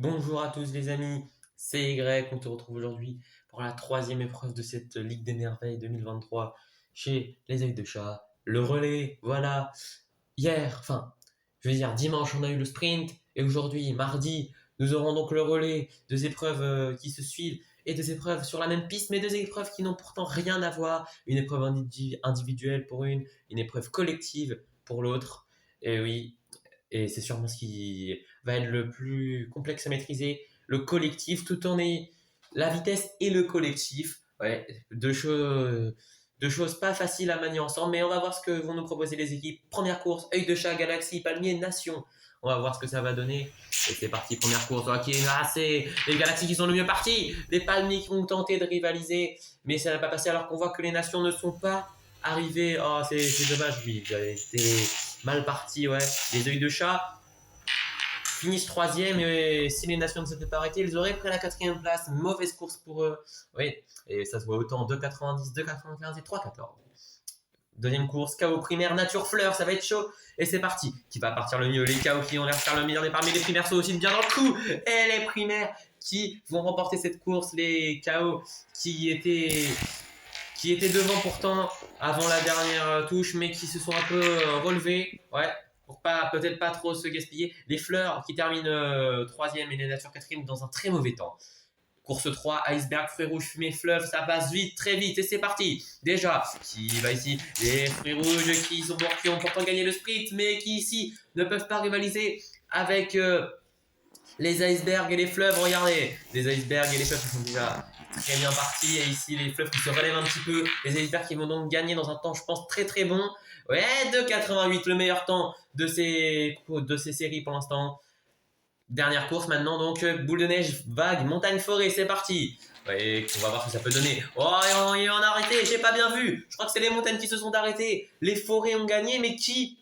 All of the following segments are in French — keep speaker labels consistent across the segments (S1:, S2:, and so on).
S1: Bonjour à tous les amis, c'est Y, on se retrouve aujourd'hui pour la troisième épreuve de cette Ligue des Merveilles 2023 chez les Œils de Chat. Le relais, voilà, je veux dire dimanche on a eu le sprint et aujourd'hui, mardi, nous aurons donc le relais, deux épreuves qui se suivent et deux épreuves sur la même piste, mais deux épreuves qui n'ont pourtant rien à voir. Une épreuve individuelle pour une épreuve collective pour l'autre. Et oui, et c'est sûrement ce qui va être le plus complexe à maîtriser, le collectif, tout en est la vitesse et le collectif. Ouais, deux choses pas faciles à manier ensemble, mais on va voir ce que vont nous proposer les équipes. Première course, œil de chat, Galaxy, Palmier, Nation. On va voir ce que ça va donner. Et c'est parti, première course. Ok, c'est les Galaxies qui sont le mieux partis. Les Palmiers qui vont tenter de rivaliser, mais ça n'a pas passé alors qu'on voit que les Nations ne sont pas arrivées. Oh, c'est dommage, oui, j'avais été mal parti, ouais. Les œils de chat finissent troisième et si les nations ne s'étaient pas arrêtées, ils auraient pris la quatrième place. Mauvaise course pour eux. Oui, et ça se voit autant 2,90, 2,95 et 3,14. Deuxième course, KO primaire, nature fleur, ça va être chaud. Et c'est parti. Qui va partir le mieux? Les KO qui ont l'air de faire le meilleur des parmi les primaires sont aussi bien dans le coup. Et les primaires qui vont remporter cette course. Les KO qui étaient devant pourtant avant la dernière touche, mais qui se sont un peu relevés. Ouais, pour peut-être pas trop se gaspiller. Les fleurs qui terminent troisième et les natures quatrième dans un très mauvais temps. Course 3, iceberg, fruits rouges, fumée, fleuve, ça passe vite, très vite, et c'est parti. Déjà, qui va ici? Les fruits rouges qui ont pourtant gagné le sprint, mais qui ici ne peuvent pas rivaliser avec les icebergs et les fleuves. Regardez, les icebergs et les fleuves qui sont déjà très bien partis, et ici les fleuves qui se relèvent un petit peu. Les icebergs qui vont donc gagner dans un temps, je pense, très très bon. Ouais, 2,88, le meilleur temps de ces séries pour l'instant. Dernière course maintenant, donc boule de neige, vague, montagne, forêt, c'est parti. Ouais, on va voir ce que ça peut donner. Oh, et on a arrêté, j'ai pas bien vu. Je crois que c'est les montagnes qui se sont arrêtées. Les forêts ont gagné, mais qui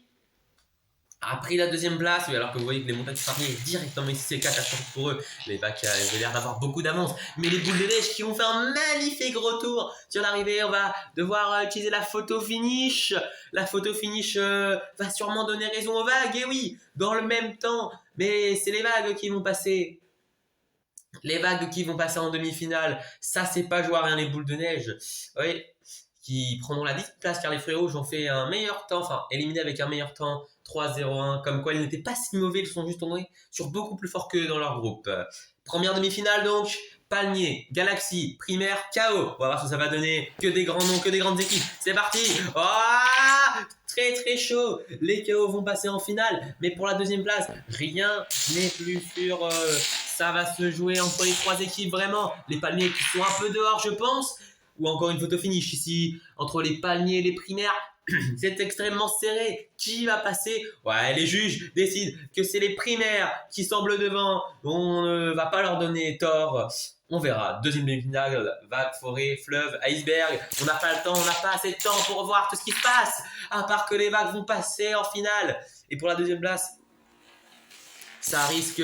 S1: a pris la deuxième place? Oui, alors que vous voyez que les montagnes sont arrivées directement ici, c'est catastrophique pour eux. Les bacs avaient l'air d'avoir beaucoup d'avance. Mais les boules de neige qui ont fait un magnifique retour sur l'arrivée, on va devoir utiliser la photo finish. La photo finish va sûrement donner raison aux vagues, et oui, dans le même temps. Mais c'est les vagues qui vont passer. Les vagues qui vont passer en demi-finale, ça c'est pas jouer à rien les boules de neige. Oui, qui prendront la 10 place car les fruits rouges ont fait un meilleur temps, enfin éliminé avec un meilleur temps 3-0-1, comme quoi ils n'étaient pas si mauvais, ils sont juste tombés sur beaucoup plus fort que dans leur groupe. Première demi-finale donc, Palmier, Galaxy, Primaire, KO. On va voir ce que ça va donner, que des grands noms, que des grandes équipes. C'est parti. Oh, très très chaud. Les KO vont passer en finale, mais pour la deuxième place, rien n'est plus sûr. Ça va se jouer entre les trois équipes vraiment. Les Palmiers qui sont un peu dehors, je pense. Ou encore une photo finish ici entre les Palmiers et les primaires. C'est extrêmement serré. Qui va passer? Ouais, les juges décident que c'est les primaires qui semblent devant. On ne va pas leur donner tort. On verra. Deuxième demi-finale, vague, forêt, fleuve, iceberg. On n'a pas le temps, on n'a pas assez de temps pour voir tout ce qui se passe. À part que les vagues vont passer en finale. Et pour la deuxième place, ça risque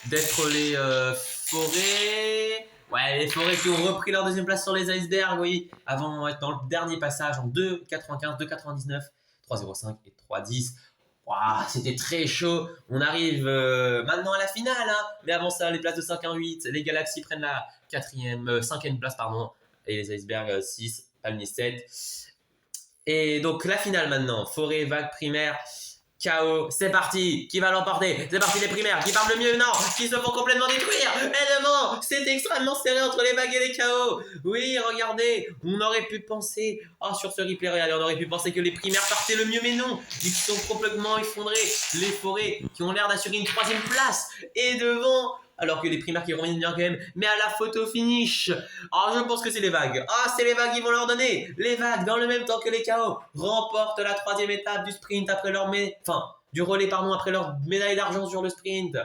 S1: d'être les forêts. Ouais, les forêts qui ont repris leur deuxième place sur les icebergs, oui, avant être dans le dernier passage en 2,95, 2,99, 3,05 et 3,10. Wow, c'était très chaud. On arrive maintenant à la finale, hein. Mais avant ça, les places de 5 à 8, les Galaxies prennent la cinquième place, pardon, et les icebergs 6, Palmier 7. Et donc la finale maintenant, forêt, vague, primaire. KO, c'est parti. Qui va l'emporter? C'est parti les primaires. Qui parlent le mieux? Non. Qui se font complètement détruire? Et devant, c'est extrêmement serré entre les vagues et les KO. Oui, regardez, on aurait pu penser, sur ce replay, regardez, on aurait pu penser que les primaires partaient le mieux, mais non. Ils sont complètement effondrés. Les forêts qui ont l'air d'assurer une troisième place. Et devant, alors que les primaires qui reviennent bien quand même, mais à la photo finish. Je pense que c'est les vagues. C'est les vagues, ils vont leur donner. Les vagues, dans le même temps que les KO, remportent la troisième étape du sprint du relais, pardon, après leur médaille d'argent sur le sprint.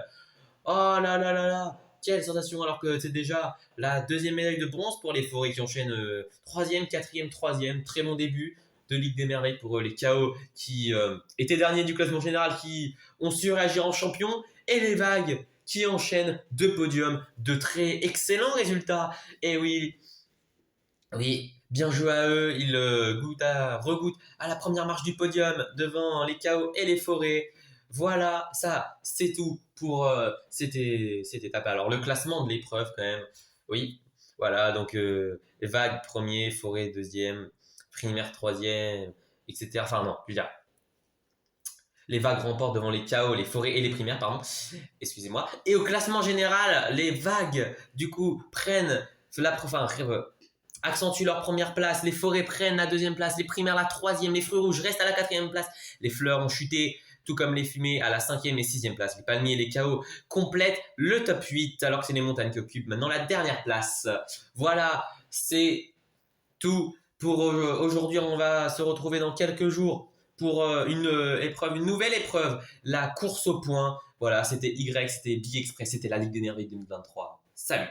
S1: Oh là là là là, quelle sensation, alors que c'est déjà la deuxième médaille de bronze pour les forêts qui enchaînent troisième, quatrième, troisième. Très bon début de Ligue des Merveilles pour les KO qui étaient derniers du classement général, qui ont su réagir en champion, et les vagues qui enchaînent deux podiums, de très excellents résultats. Et oui, oui, bien joué à eux. Ils regouttent à la première marche du podium devant les KO et les forêts. Voilà, ça, c'est tout pour cette étape. Alors, le classement de l'épreuve, quand même. Oui, voilà, donc vague premier, forêt deuxième, primaire troisième, etc. Enfin, non, je veux dire, les vagues remportent devant les chaos, les forêts et les primaires, pardon. Excusez-moi. Et au classement général, les vagues, du coup, prennent accentuent leur première place, les forêts prennent la deuxième place, les primaires la troisième, les fruits rouges restent à la quatrième place, les fleurs ont chuté, tout comme les fumées à la cinquième et sixième place. Les palmiers et les chaos complètent le top 8, alors que c'est les montagnes qui occupent maintenant la dernière place. Voilà, c'est tout pour aujourd'hui. On va se retrouver dans quelques jours pour une nouvelle épreuve, la course au point. Voilà, c'était Y, c'était Big Express, c'était la Ligue d'énergie 2023. Salut!